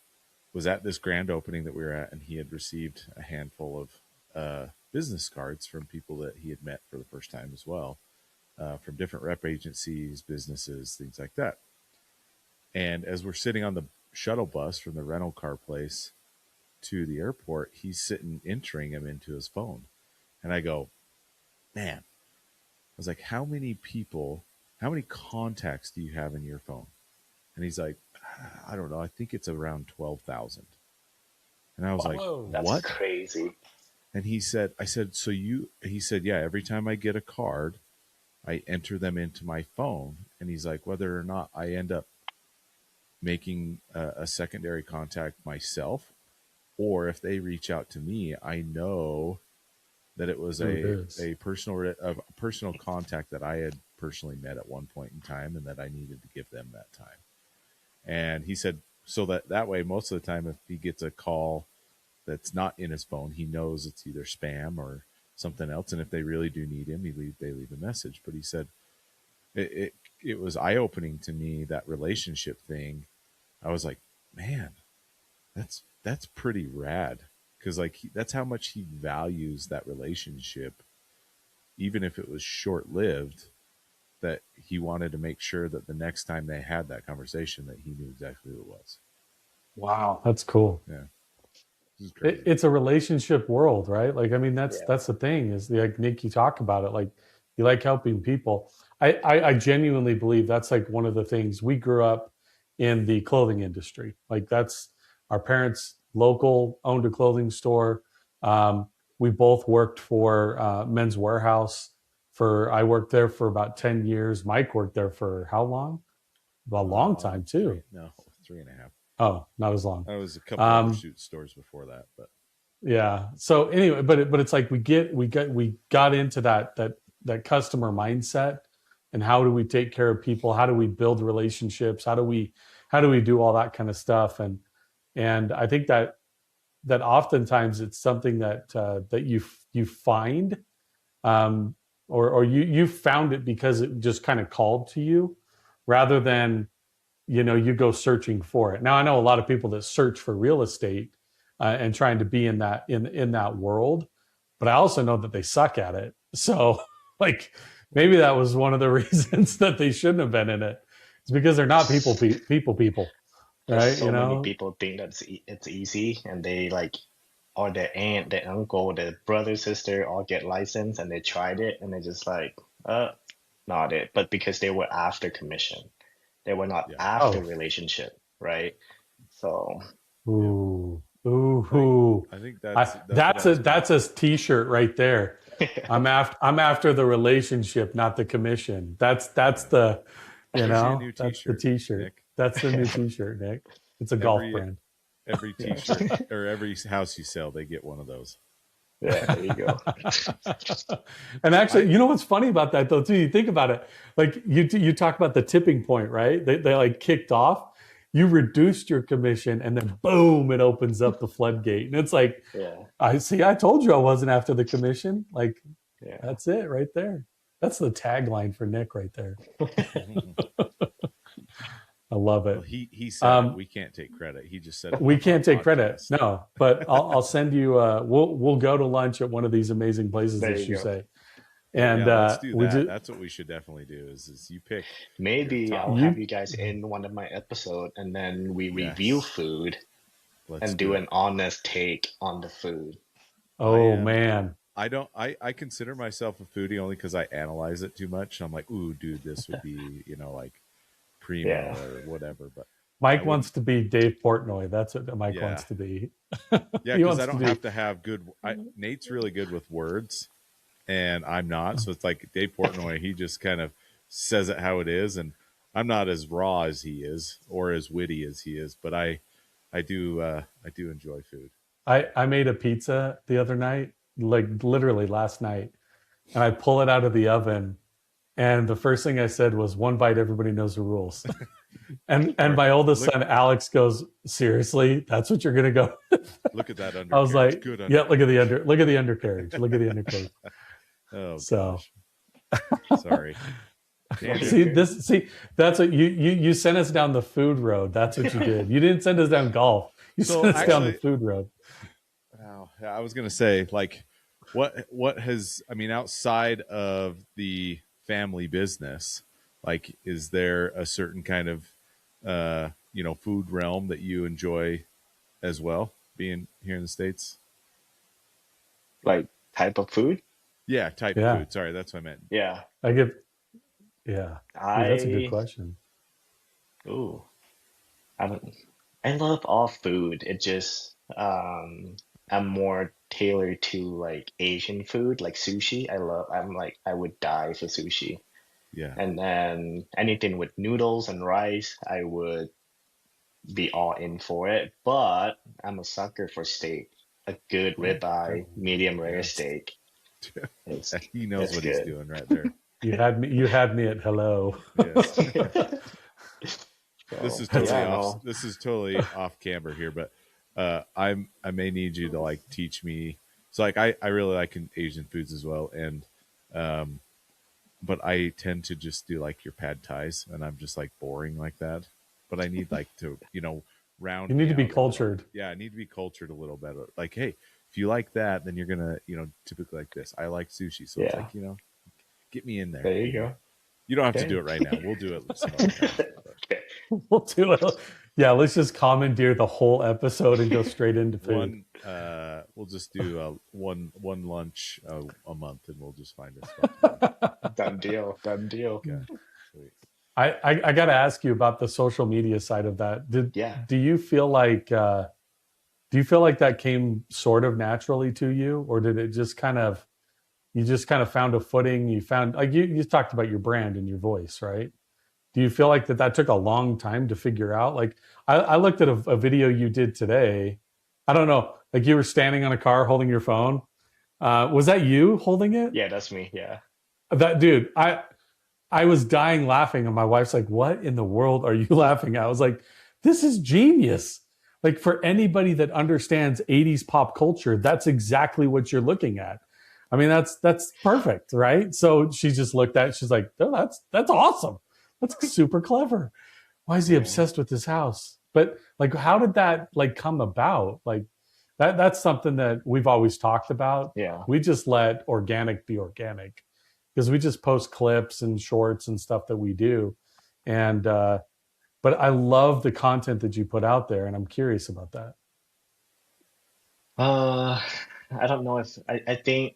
was at this grand opening that we were at, and he had received a handful of business cards from people that he had met for the first time as well, from different rep agencies, businesses, things like that. And as we're sitting on the shuttle bus from the rental car place to the airport, he's sitting entering them into his phone. And I go, man, I was like, how many people, how many contacts do you have in your phone? And he's like, I don't know. I think it's around 12,000. And I was like, Whoa. that's what? crazy. And he said, I said, so he said, yeah, every time I get a card, I enter them into my phone. And he's like, whether or not I end up making a secondary contact myself, or if they reach out to me, I know that it was Who it is. a personal contact that I had personally met at one point in time, and that I needed to give them that time. And he said, so that way, most of the time, if he gets a call that's not in his phone, he knows it's either spam or something else. And if they really do need him, they leave a message. But he said it was eye opening to me, that relationship thing. I was like, man, that's pretty rad, because like that's how much he values that relationship, even if it was short lived. That he wanted to make sure that the next time they had that conversation, that he knew exactly who it was. Wow, that's cool. Yeah, this is crazy. It's a relationship world, right? Like, I mean, Yeah. that's the thing is like Nick, you talk about it, like you like helping people. I genuinely believe that's like one of the things. We grew up in the clothing industry. Like that's our parents local owned a clothing store. We both worked for Men's Warehouse for, I worked there for about 10 years. Mike worked there for how long? A long time too. No, 3.5. Oh, not as long. I was a couple other Um, shoot stores before that, but Yeah. So anyway, but it's like we got into that customer mindset, and how do we take care of people? How do we build relationships? How do we do all that kind of stuff? And I think that oftentimes it's something that you find, or you found it because it just kind of called to you, rather than you go searching for it. Now I know a lot of people that search for real estate, and trying to be in that world, but I also know that they suck at it. So Like maybe that was one of the reasons that they shouldn't have been in it. It's because they're not people, right? So many people think that it's easy, and they like, or their aunt, their uncle, their brother, sister all get licensed, and they tried it, and they're just like, not it. But because they were after commission, they were not after relationship, right? So, ooh, ooh, I think that's a t-shirt right there. I'm after the relationship, not the commission. That's the that's the t-shirt. Nick. That's the new t-shirt, Nick. It's a golf brand. Every t-shirt or every house you sell, they get one of those. yeah, there you go. And actually, you know what's funny about that though, too? You think about it, like you talk about the tipping point, right? They like kicked off. You reduced your commission, and then boom, it opens up the floodgate. And it's like, I told you I wasn't after the commission. Like, that's it right there. That's the tagline for Nick right there. I love it. Well, he said we can't take credit. He just said we can't take credit. No, but I'll send you. We'll go to lunch at one of these amazing places, as you say. And let's do that. That's what we should definitely do. Is you pick. Maybe I'll have you guys in one of my episodes, and then we review food and do an honest take on the food. Oh man. I consider myself a foodie only because I analyze it too much. I'm like, ooh, dude, this would be, like primo or whatever. But Mike wants to be Dave Portnoy. That's what Mike wants to be. Yeah, because I don't have to have good. Nate's really good with words, and I'm not. So it's like Dave Portnoy. He just kind of says it how it is, and I'm not as raw as he is or as witty as he is. But I do enjoy food. I made a pizza the other night, like literally last night, and I pull it out of the oven, and the first thing I said was, "One bite, everybody knows the rules." and my oldest son Alex goes, "Seriously, that's what you're gonna go?" Look at that undercarriage. I was like, "Yeah, look at the undercarriage. Look at the undercarriage." Oh, so sorry. See, that's what you sent us down the food road. That's what you did. You didn't send us down golf. You sent us down the food road. Wow. Yeah, I was gonna say, like, what has, outside of the family business, like, is there a certain kind of food realm that you enjoy as well, being here in the States? Like type of food? Yeah, type of food. Sorry, that's what I meant. Yeah. Dude, that's a good question. Ooh. I love all food. It just I'm more tailored to like Asian food, like sushi. I would die for sushi. Yeah. And then anything with noodles and rice, I would be all in for it. But I'm a sucker for steak. A good ribeye, medium rare steak. He knows what he's doing right there. You had me at hello. Yes. This is totally off camber here, but I may need you to like teach me. So like I really like Asian foods as well, and but I tend to just do like your pad thais, and I'm just like boring like that. But I need like to round. You need to be cultured. Yeah, I need to be cultured a little better. Like, hey, if you like that, then you're gonna typically like this. I like sushi, so it's like get me in there. There you go. You don't have to do it right now. We'll do it some other time. We'll do it. Yeah, let's just commandeer the whole episode and go straight into food. We'll just do one lunch a month, and we'll just find a spot. Done deal. Okay. Sweet. I got to ask you about the social media side of that. Do you feel like that came sort of naturally to you, or did it just kind of found a footing? You found, like, you talked about your brand and your voice, right? Do you feel like that took a long time to figure out? Like, I looked at a video you did today. I don't know, like you were standing on a car holding your phone. Was that you holding it? Yeah, that's me. Yeah. That dude, I was dying laughing, and my wife's like, "What in the world are you laughing at?" I was like, "This is genius." Like, for anybody that understands 80s pop culture, that's exactly what you're looking at. I mean, that's perfect, right? So she just looked at it, she's like, "Oh, that's awesome. That's super clever. Why is he obsessed with this house?" But like, how did that like come about? Like that's something that we've always talked about. Yeah. We just let organic be organic. because we just post clips and shorts and stuff that we do. And, but I love the content that you put out there, and I'm curious about that. I don't know if I think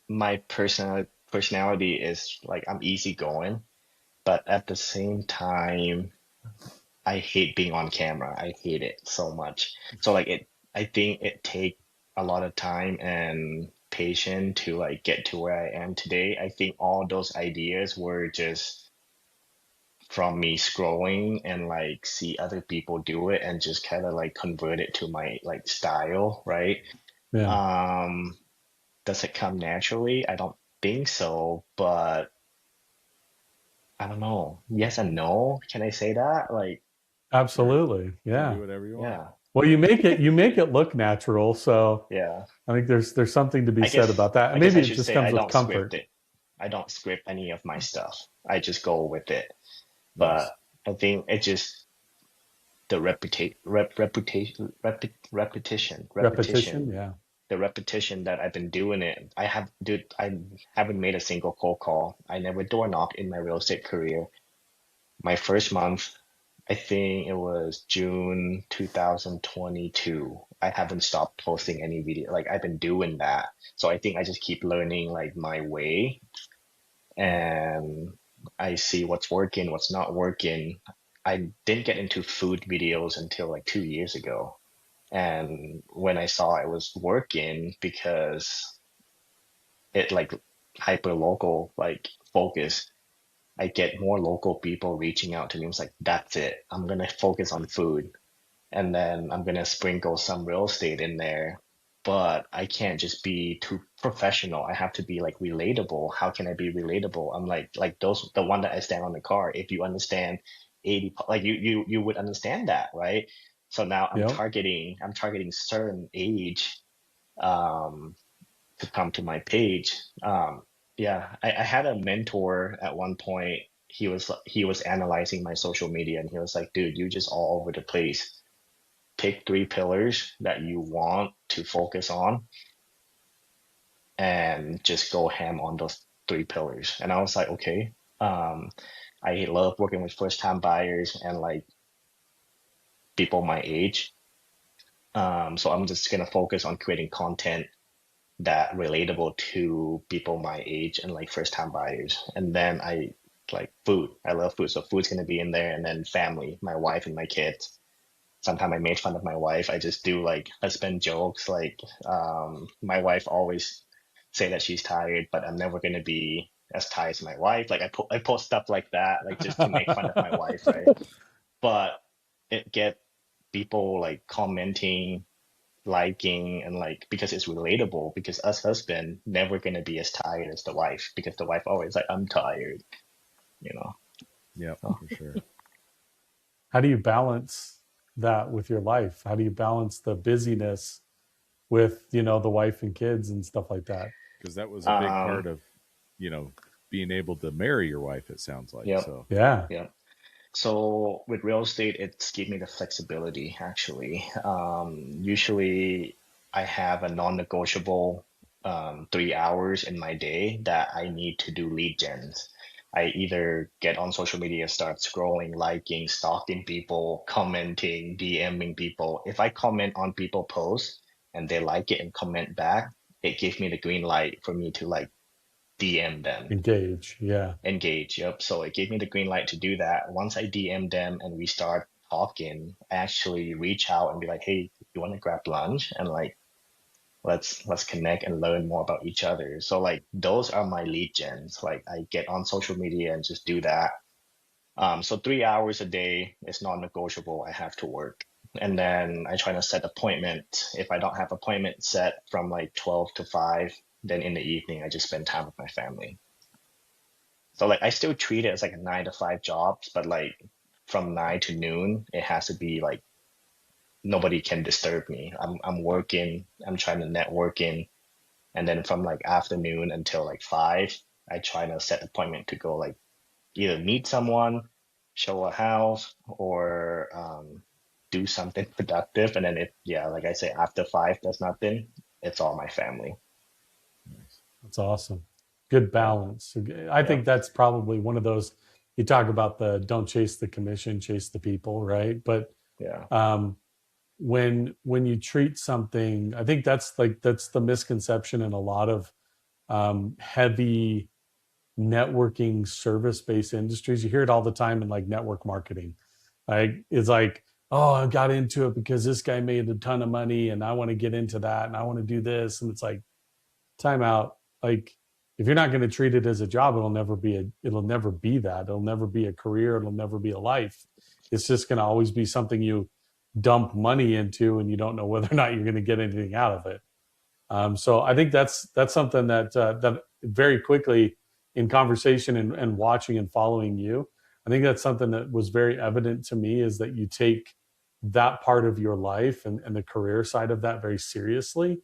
my personality is like I'm easygoing, but at the same time, I hate being on camera. I hate it so much. So like I think it take a lot of time and patience to like get to where I am today. I think all those ideas were just from me scrolling and like see other people do it and just kind of like convert it to my like style, right? Yeah, Um, does it come naturally? I don't think so, but I don't know. Yes and no. Can I say that? Like, Sure. absolutely. You can Yeah. do whatever you want. yeah, Well, you make it look natural. So yeah. I think there's something to be I said guess about that. And I guess maybe I it should just say I comes with don't script comfort. it. I don't script any of my stuff. I just go with it. Nice. But I think it just the Repetition. repetition, Yeah. the repetition that I've been doing it. I haven't made a single cold call. I never door knocked in my real estate career. My first month, I think it was June 2022. I haven't stopped posting any video. Like I've been doing that. So I think I just keep learning like my way and I see what's working, what's not working. I didn't get into food videos until like 2 years ago. And when I saw it was working because it like hyper local like focus, I get more local people reaching out to me. It's like, that's it. I'm gonna focus on food and then I'm gonna sprinkle some real estate in there. But I can't just be too professional. I have to be like relatable. How can I be relatable? I'm like those the one that I stand on the car. If you understand 80, like you would understand that, right? So now Yep. I'm targeting certain age um to come to my page. Yeah, I had a mentor at one point. He was analyzing my social media and he was like, dude, you just all over the place. Pick three pillars that you want to focus on and just go ham on those three pillars. And I was like, okay. Um, I love working with first time buyers and like people my age. So I'm just gonna focus on creating content that relatable to people my age and like first time buyers. And then I like food. I love food. So food's gonna be in there and then family, my wife and my kids. Sometimes I made fun of my wife. I just do like husband jokes. Like my wife always say that she's tired, but I'm never gonna be as tired as my wife. Like I post stuff like that, like just to make fun of my wife, right? But it get people like commenting, liking, and like because it's relatable. Because us husband never gonna be as tired as the wife because the wife always like I'm tired, you know. Yep, So, for sure. How do you balance that with your life? How do you balance the busyness with, the wife and kids and stuff like that? Because that was a big part of, being able to marry your wife, it sounds like. yep, So, Yeah. yep. So with real estate, it's give me the flexibility actually. Usually I have a non-negotiable 3 hours in my day that I need to do lead gens. I either get on social media, start scrolling, liking, stalking people, commenting, DMing people. If I comment on people posts and they like it and comment back, it gives me the green light for me to like DM them. Engage. Yeah. Engage. Yep. So it gave me the green light to do that. Once I DM them and we start talking, I actually reach out and be like, hey, you want to grab lunch? And like, let's connect and learn more about each other. So like those are my lead gens. Like I get on social media and just do that. So 3 hours a day is non-negotiable. I have to work. And then I try to set appointment. If I don't have appointment set from like 12 to 5, then in the evening I just spend time with my family. So like I still treat it as like a 9 to 5 jobs, but like from 9 to noon, it has to be like nobody can disturb me. I'm working, I'm trying to networking, and then from like afternoon until like 5, I try to set appointment to go like either meet someone, show a house, or do something productive. And then if yeah, like I say, after 5, there's nothing. It's all my family. That's awesome. good balance. I Yeah. think that's probably one of those, you talk about the don't chase the commission, chase the people, right? But Yeah. um, when you treat something, I think that's the misconception in a lot of heavy networking service based industries. You hear it all the time in like network marketing. Like it's like, oh, I got into it because this guy made a ton of money and I want to get into that and I want to do this. And it's like, time out. Like if you're not going to treat it as a job, it'll never be that. It'll never be a career. It'll never be a life. It's just going to always be something you dump money into and you don't know whether or not you're going to get anything out of it. So I think that's something that very quickly in conversation and watching and following you, I think that's something that was very evident to me, is that you take that part of your life and the career side of that very seriously,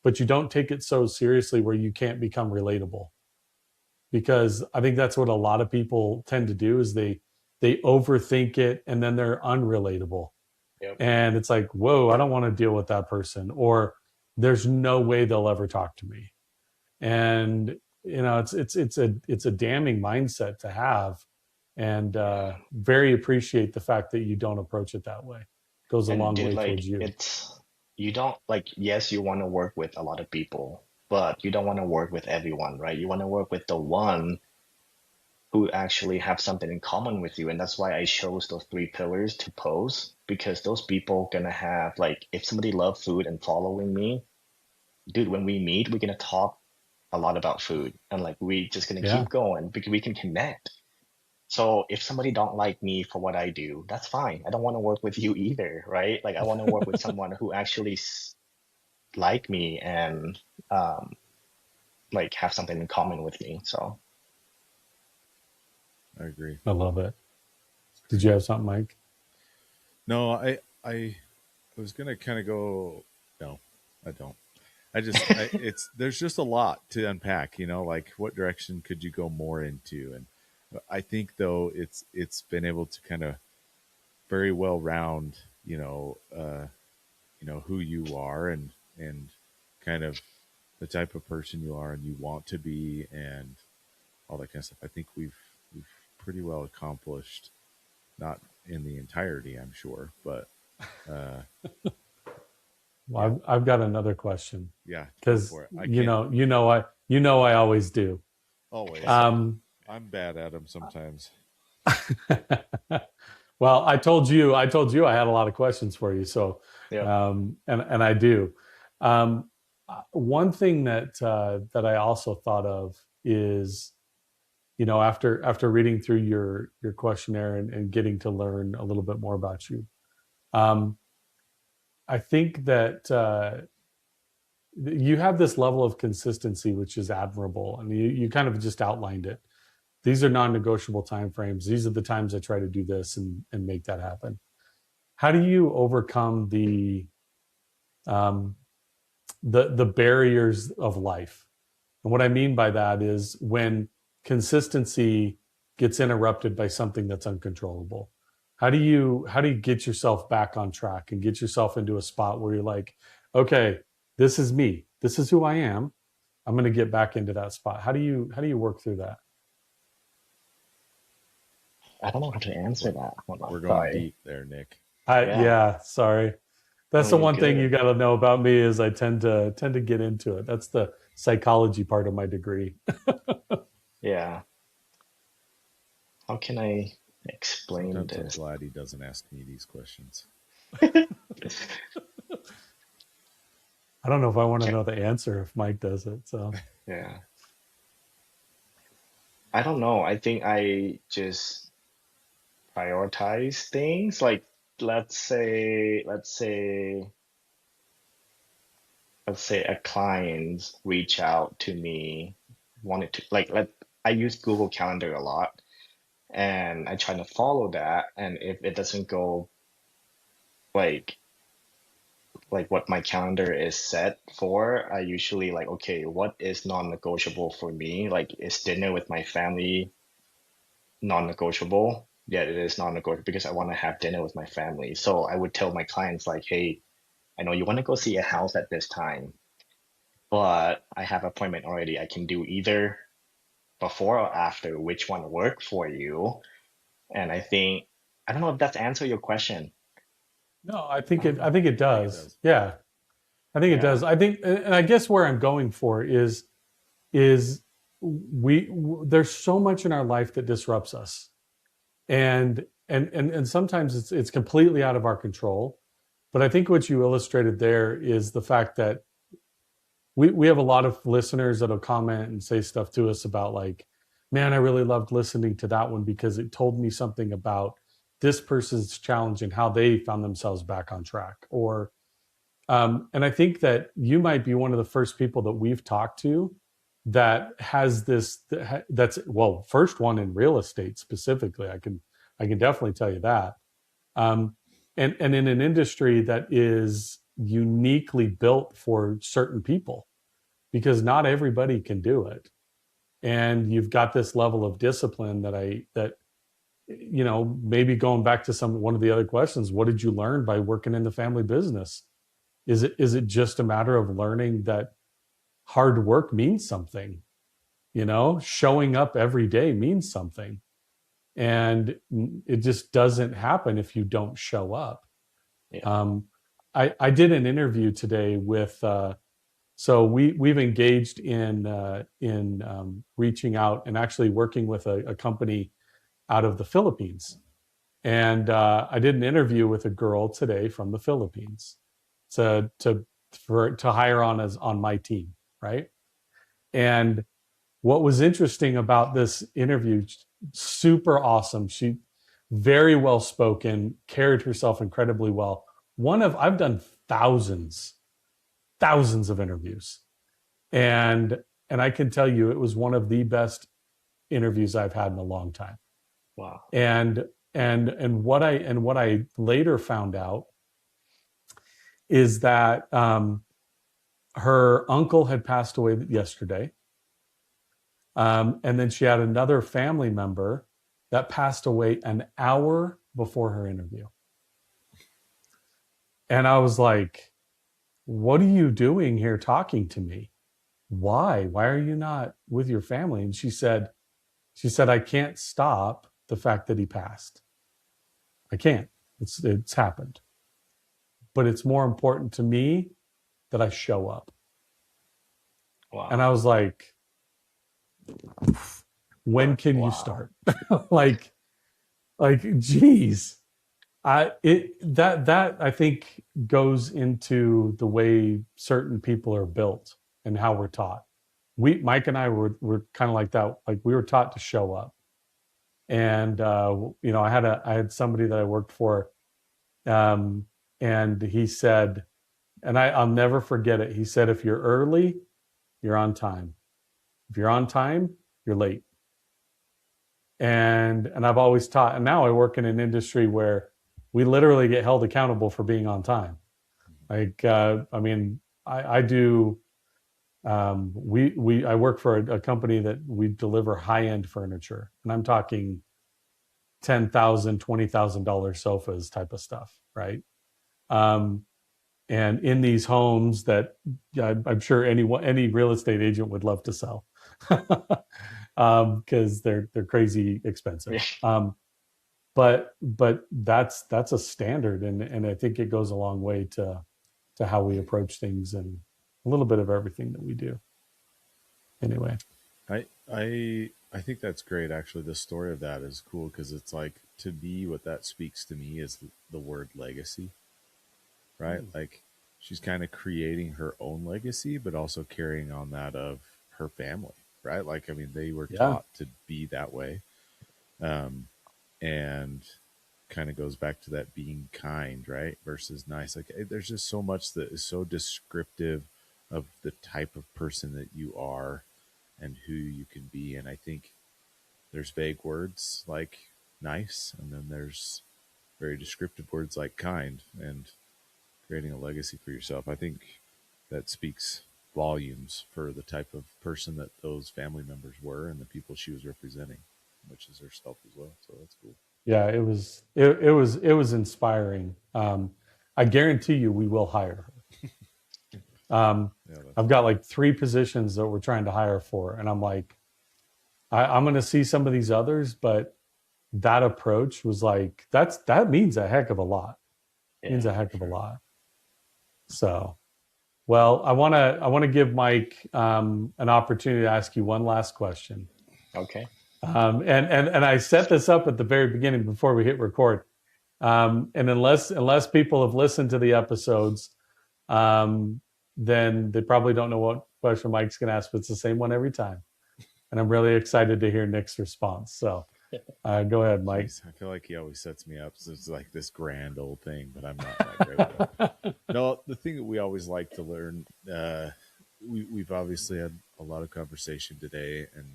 but you don't take it so seriously where you can't become relatable. Because I think that's what a lot of people tend to do, is they overthink it and then they're unrelatable. Yep. And it's like, whoa, I don't want to deal with that person, or there's no way they'll ever talk to me. And it's a damning mindset to have, and very appreciate the fact that you don't approach it that way. Goes a And long dude, way like towards you. it's you don't like yes, you want to work with a lot of people, but you don't want to work with everyone, right? You want to work with the one who actually have something in common with you. And that's why I chose those 3 pillars to pose, because those people gonna have like, if somebody love food and following me, dude, when we meet, we're gonna talk a lot about food, and like we just gonna Yeah. keep going because we can connect. So if somebody don't like me for what I do, that's fine. I don't want to work with you either, right? Like I want to work with someone who actually like me and um like have something in common with me. So I agree. I love it. Did you have something, Mike? No, I was gonna kind of go. No, I don't. It's there's just a lot to unpack. Like what direction could you go more into? And I think though it's been able to kind of very well round. Who you are and kind of the type of person you are and you want to be and all that kind of stuff. I think we've pretty well accomplished, not in the entirety, I'm sure, but Well, I've got another question, yeah, go because for it. I always do. Always. Um, I'm bad at them sometimes. well, I told you I had a lot of questions for you. So, yeah. and I do. Um, One thing that I also thought of is, after reading through your questionnaire and getting to learn a little bit more about you, I think that you have this level of consistency, which is admirable, and you kind of just outlined it. These are non-negotiable timeframes. These are the times I try to do this and make that happen. How do you overcome the barriers of life? And what I mean by that is when consistency gets interrupted by something that's uncontrollable. How do you get yourself back on track and get yourself into a spot where you're like, okay, this is me. This is who I am. I'm going to get back into that spot. How do you work through that? I don't know how to answer that. Hold on. We're going Sorry. deep there, Nick. Yeah, sorry. That's No, the you're one thing good. you got to know about me, is I tend to get into it. That's the psychology part of my degree. Yeah. How can I explain Sometimes I'm this? glad he doesn't ask me these questions. I don't know if I want to Okay. know the answer if Mike does it. So Yeah. I don't know. I think I just prioritize things. Like let's say a client reach out to me, wanted to I use Google Calendar a lot, and I try to follow that. And if it doesn't go like what my calendar is set for, I usually like, okay, what is non-negotiable for me? Like, is dinner with my family non-negotiable? Yeah, it is non-negotiable because I want to have dinner with my family. So I would tell my clients like, hey, I know you want to go see a house at this time, but I have appointment already. I can do either before or after, which one worked for you? And I think, I don't know if that's answer your question. No, I think I it. don't I know. think it I think it does. does. Yeah, I think it Yeah. does. I think, and I guess where I'm going for is there's so much in our life that disrupts us, and sometimes it's completely out of our control. But I think what you illustrated there is the fact that we have a lot of listeners that'll comment and say stuff to us about like, man, I really loved listening to that one because it told me something about this person's challenge and how they found themselves back on track. Or and I think that you might be one of the first people that we've talked to that has this, that's, well, first one in real estate specifically. I can definitely tell you that. Um, and in an industry that is uniquely built for certain people, because not everybody can do it. And you've got this level of discipline that maybe going back to one of the other questions, what did you learn by working in the family business? Is it just a matter of learning that hard work means something? Showing up every day means something, and it just doesn't happen if you don't show up. Yeah. I did an interview today with so we've engaged in reaching out and actually working with a company out of the Philippines. And I did an interview with a girl today from the Philippines to hire on my team, right? And what was interesting about this interview, super awesome. She very well spoken, carried herself incredibly well. I've done thousands of interviews, and I can tell you it was one of the best interviews I've had in a long time. Wow. And what I later found out is that her uncle had passed away yesterday, and then she had another family member that passed away an hour before her interview. And I was like, what are you doing here talking to me? Why are you not with your family? And she said, I can't stop the fact that he passed. I can't. It's happened. But it's more important to me that I show up. Wow. And I was like, when can you start? like, geez. That I think goes into the way certain people are built and how we're taught. Mike and I were kind of like that. Like we were taught to show up. And I had somebody that I worked for, and he said, and I'll never forget it. He said, if you're early, you're on time. If you're on time, you're late. And I've always taught, and now I work in an industry where we literally get held accountable for being on time. Like, I do. I work for a company that we deliver high-end furniture, and I'm talking $10,000, $20,000 sofas type of stuff, right? And in these homes that I'm sure any real estate agent would love to sell, because they're crazy expensive. Yeah. But that's a standard, and I think it goes a long way to how we approach things and a little bit of everything that we do. Anyway, I think that's great. Actually, the story of that is cool because it's like, to me, what that speaks to me is the word legacy, right? Like she's kind of creating her own legacy, but also carrying on that of her family, right? Like, I mean, they were taught to be that way. And kind of goes back to that being kind, right? Versus nice. Like there's just so much that is so descriptive of the type of person that you are and who you can be. And I think there's vague words like nice, and then there's very descriptive words like kind, and creating a legacy for yourself. I think that speaks volumes for the type of person that those family members were and the people she was representing, which is herself as well. So that's cool. Yeah, it was inspiring. I guarantee you we will hire her. I've got like 3 positions that we're trying to hire for, and I'm like, I'm going to see some of these others, but that approach was like, that means a heck of a lot. Yeah, Means a heck of a lot. So, well, I want to give Mike an opportunity to ask you one last question. Okay. And I set this up at the very beginning before we hit record. And unless people have listened to the episodes, then they probably don't know what question Mike's going to ask, but it's the same one every time. And I'm really excited to hear Nick's response. So go ahead, Mike. Jeez, I feel like he always sets me up. So it's like this grand old thing, but I'm not that great at it. No, the thing that we always like to learn, we've obviously had a lot of conversation today and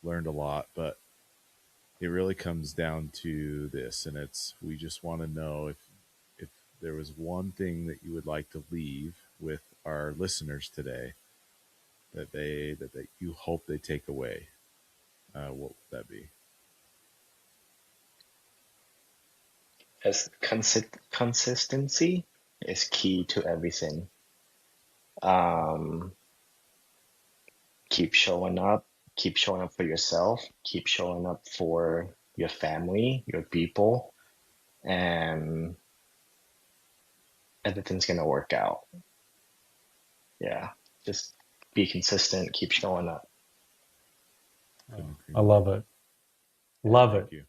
learned a lot, but it really comes down to this, and it's, we just want to know if there was one thing that you would like to leave with our listeners today that you hope they take away, what would that be? As consistency is key to everything. Keep showing up for yourself, keep showing up for your family, your people, and everything's gonna work out. Yeah, just be consistent, keep showing up. I love it. Love it. Thank you.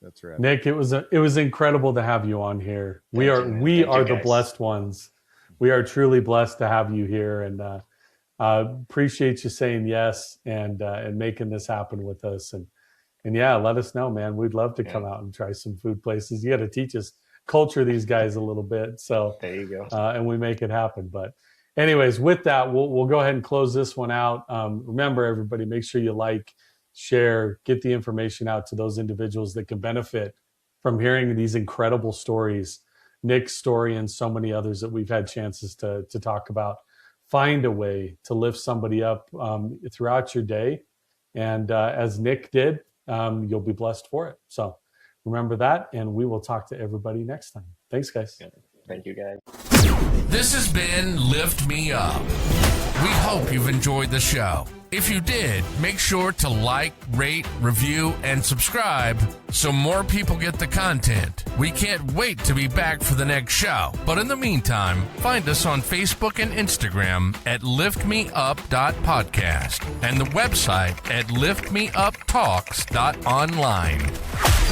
That's right. Nick, it was incredible to have you on here. We Thank are you, man. we Thank are you, the guys. blessed ones. We are truly blessed to have you here, and appreciate you saying yes and making this happen with us. And yeah, let us know, man. We'd love to come out and try some food places. You got to teach us culture these guys a little bit. So There you go. and we make it happen. But anyways, with that, we'll go ahead and close this one out. Remember, everybody, make sure you like, share, get the information out to those individuals that can benefit from hearing these incredible stories, Nick's story and so many others that we've had chances to talk about. Find a way to lift somebody up throughout your day. And as Nick did, you'll be blessed for it. So remember that, and we will talk to everybody next time. Thanks, guys. Yeah. Thank you, guys. This has been Lift Me Up. We hope you've enjoyed the show. If you did, make sure to like, rate, review, and subscribe so more people get the content. We can't wait to be back for the next show. But in the meantime, find us on Facebook and Instagram at liftmeup.podcast and the website at liftmeuptalks.online.